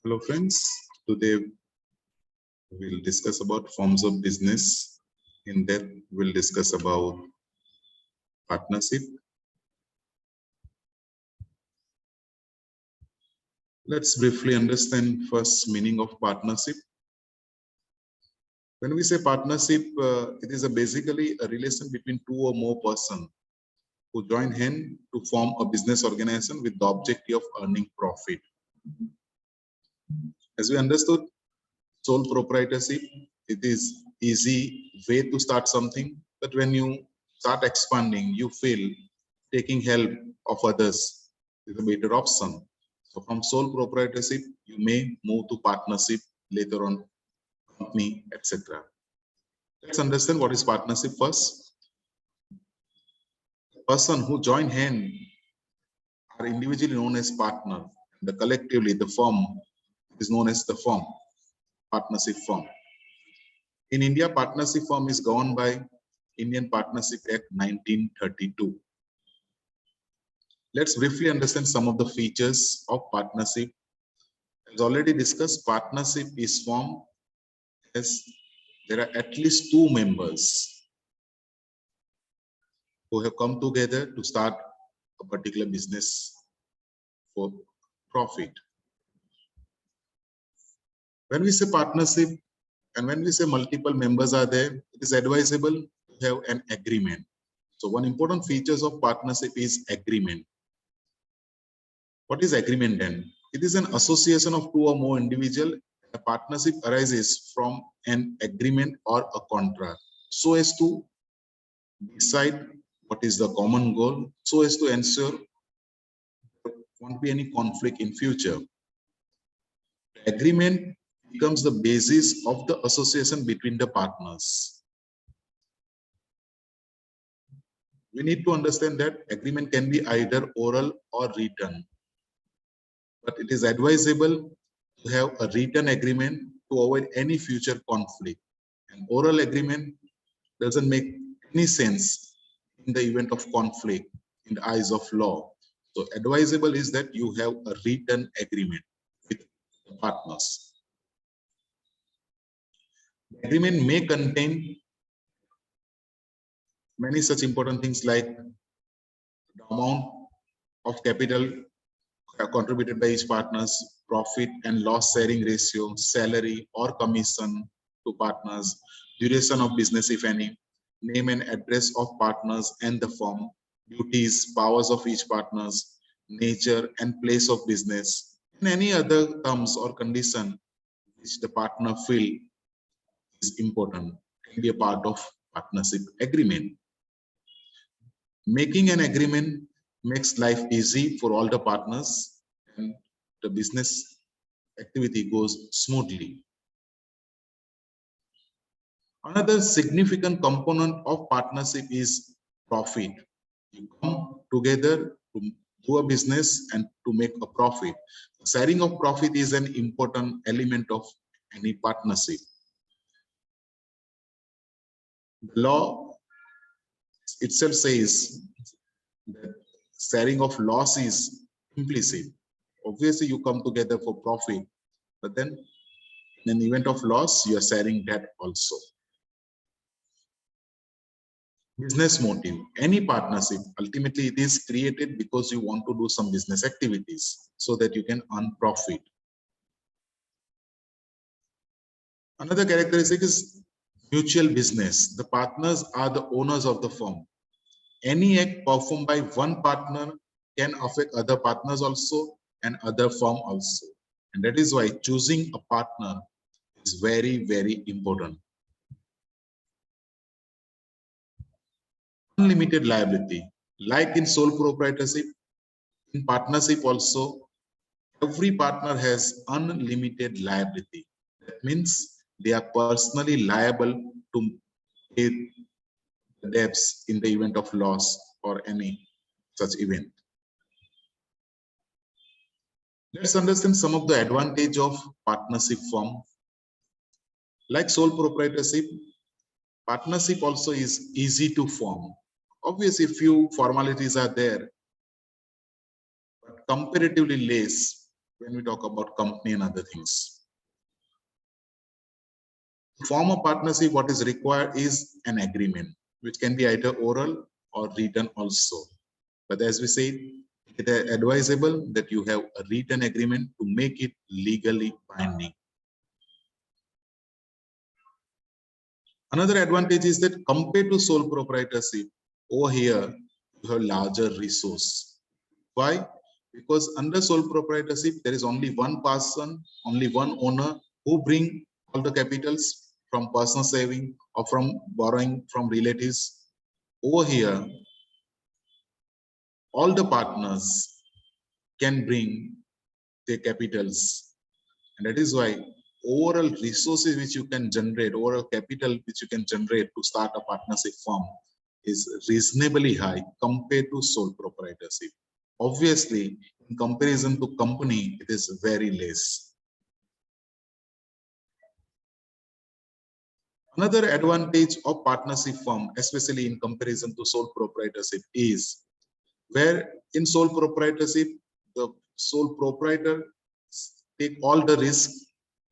Hello friends, today we'll discuss about forms of business. In depth, we'll discuss about partnership. Let's briefly understand first meaning of partnership. When we say partnership, it is basically a relation between two or more persons who join hands to form a business organization with the objective of earning profit. As we understood, sole proprietorship, it is easy way to start something, but when you start expanding, you feel taking help of others is a better option. So from sole proprietorship, you may move to partnership later on, company, etc. Let's understand what is partnership first. The person who join hand are individually known as partner. The collectively, the firm is known as the firm, partnership firm. In India, partnership firm is governed by Indian Partnership Act 1932. Let's briefly understand some of the features of partnership. As already discussed, partnership is formed as there are at least two members who have come together to start a particular business for profit. When we say partnership and when we say multiple members are there, it is advisable to have an agreement. So one important features of partnership is agreement. What is agreement then? It is an association of two or more individuals. A partnership arises from an agreement or a contract so as to decide what is the common goal, so as to ensure there won't be any conflict in future. The agreement becomes the basis of the association between the partners. We need to understand that agreement can be either oral or written, but it is advisable to have a written agreement to avoid any future conflict. An oral agreement doesn't make any sense in the event of conflict in the eyes of law. So advisable is that you have a written agreement with the partners. The agreement may contain many such important things like the amount of capital contributed by each partners, profit and loss sharing ratio, salary or commission to partners, duration of business if any, name and address of partners and the firm, duties, powers of each partners, nature and place of business, and any other terms or condition which the partner feel is important can be a part of partnership agreement. Making an agreement makes life easy for all the partners and the business activity goes smoothly. Another significant component of partnership is profit. You come together to do a business and to make a profit. Sharing of profit is an important element of any partnership. The law itself says that sharing of loss is implicit. Obviously, you come together for profit, but then in an event of loss, you are sharing that also. Business motive. Any partnership, ultimately it is created because you want to do some business activities so that you can earn profit. Another characteristic is mutual business. The partners are the owners of the firm. Any act performed by one partner can affect other partners also and other firm also. And that is why choosing a partner is very, very important. Unlimited liability. Like in sole proprietorship, in partnership also, every partner has unlimited liability. That means they are personally liable to pay the debts in the event of loss or any such event. Let's understand some of the advantage of partnership firm. Like sole proprietorship, partnership also is easy to form. Obviously, few formalities are there, but comparatively less when we talk about company and other things. To form a partnership, what is required is an agreement, which can be either oral or written also. But as we said, it is advisable that you have a written agreement to make it legally binding. Another advantage is that compared to sole proprietorship, over here you have larger resource. Why? Because under sole proprietorship, there is only one person, only one owner who bring all the capitals from personal saving or from borrowing from relatives. Over here, all the partners can bring their capitals. And that is why overall resources which you can generate, overall capital which you can generate to start a partnership firm is reasonably high compared to sole proprietorship. Obviously, in comparison to company, it is very less. Another advantage of partnership firm, especially in comparison to sole proprietorship, is where in sole proprietorship, the sole proprietor take all the risk,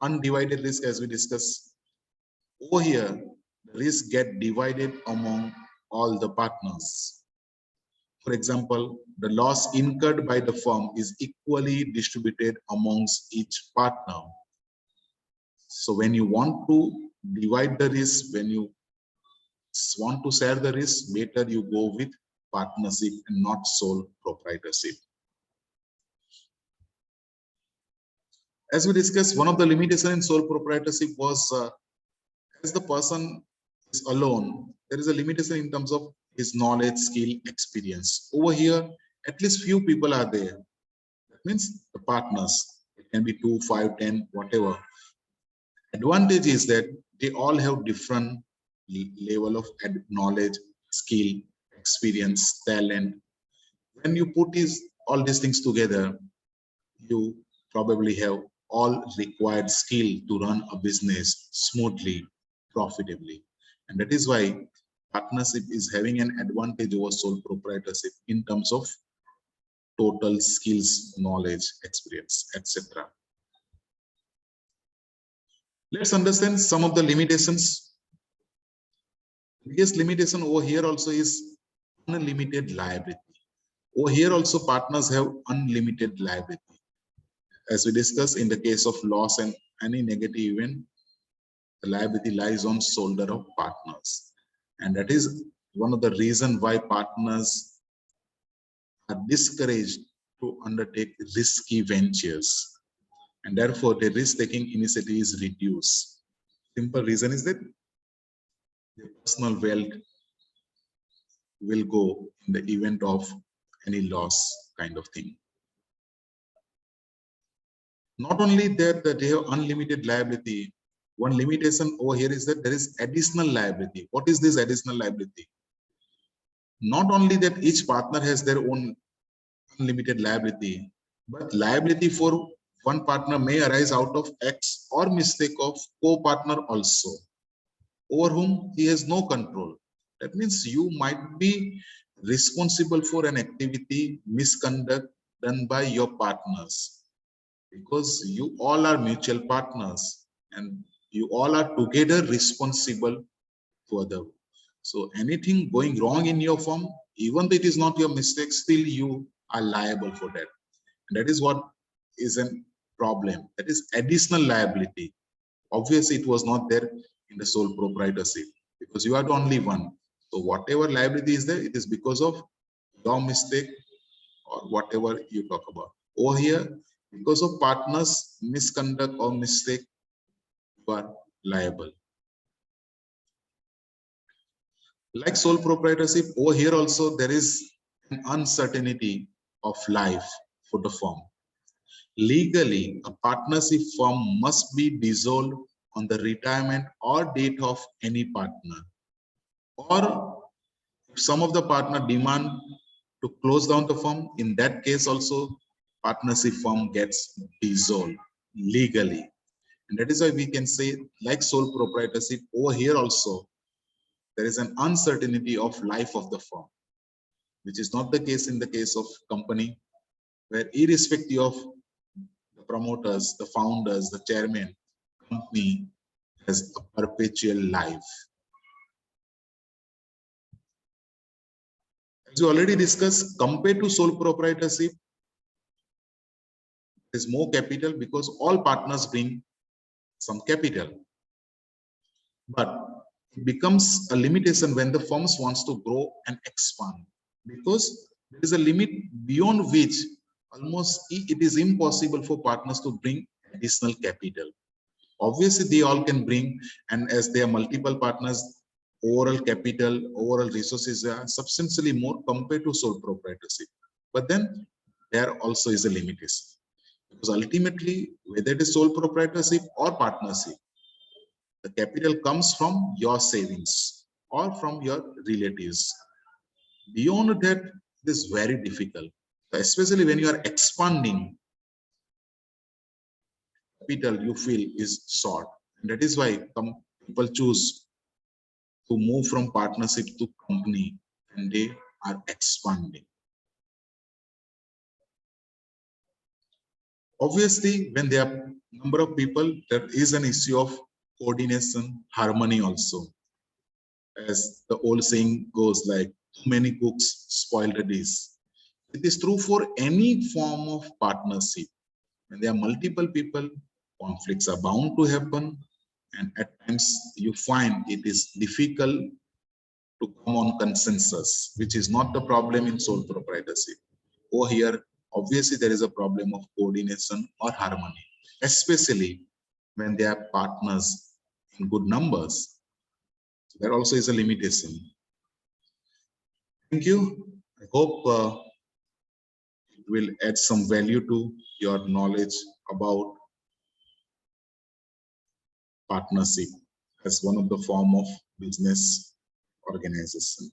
undivided risk as we discussed. Over here, the risk get divided among all the partners. For example, the loss incurred by the firm is equally distributed amongst each partner. So when you want to divide the risk, when you want to share the risk, better you go with partnership and not sole proprietorship. As we discussed, one of the limitations in sole proprietorship was as the person is alone, there is a limitation in terms of his knowledge, skill, experience. Over here, at least few people are there. That means the partners. It can be 2, 5, 10, whatever. Advantage is that they all have different level of knowledge, skill, experience, talent. When you put all these things together, you probably have all required skill to run a business smoothly, profitably. And that is why partnership is having an advantage over sole proprietorship in terms of total skills, knowledge, experience, etc. Let's understand some of the limitations. The biggest limitation over here also is unlimited liability. Over here also partners have unlimited liability. As we discussed, in the case of loss and any negative event, the liability lies on shoulder of partners. And that is one of the reasons why partners are discouraged to undertake risky ventures. And therefore, the risk-taking initiative is reduced. Simple reason is that the personal wealth will go in the event of any loss kind of thing. Not only that they have unlimited liability, one limitation over here is that there is additional liability. What is this additional liability? Not only that each partner has their own unlimited liability, but liability for one partner may arise out of acts or mistake of co-partner also, over whom he has no control. That means you might be responsible for an activity misconduct done by your partners, because you all are mutual partners and you all are together responsible for the. So anything going wrong in your firm, even though it is not your mistake, still you are liable for that. And that is what is a problem. That is additional liability. Obviously, it was not there in the sole proprietorship because you are the only one. So whatever liability is there, it is because of your mistake or whatever you talk about. Over here, because of partners' misconduct or mistake, you are liable. Like sole proprietorship, over here also there is an uncertainty of life for the firm. Legally, a partnership firm must be dissolved on the retirement or death of any partner. Or if some of the partner demand to close down the firm, in that case also partnership firm gets dissolved legally. And that is why we can say, like sole proprietorship, over here also there is an uncertainty of life of the firm, which is not the case in the case of company, where irrespective of the promoters, the founders, the chairman, company has a perpetual life. As we already discussed, compared to sole proprietorship, there's more capital because all partners bring some capital. But it becomes a limitation when the firms wants to grow and expand, because there is a limit beyond which almost it is impossible for partners to bring additional capital. Obviously, they all can bring, and as there are multiple partners, overall capital, overall resources are substantially more compared to sole proprietorship. But then there also is a limitation, because ultimately, whether it is sole proprietorship or partnership, the capital comes from your savings or from your relatives. Beyond that, it is very difficult, especially when you are expanding. Capital you feel is short, and that is why people choose to move from partnership to company, and they are expanding. Obviously, when there are number of people, there is an issue of coordination, harmony also. As the old saying goes, like, too many cooks spoil the dish. It is true for any form of partnership. When there are multiple people, conflicts are bound to happen, and at times you find it is difficult to come on consensus, which is not the problem in sole proprietorship. Over here, obviously there is a problem of coordination or harmony, especially when they are partners in good numbers. So there also is a limitation. Thank you. I hope it will add some value to your knowledge about partnership as one of the form of business organization.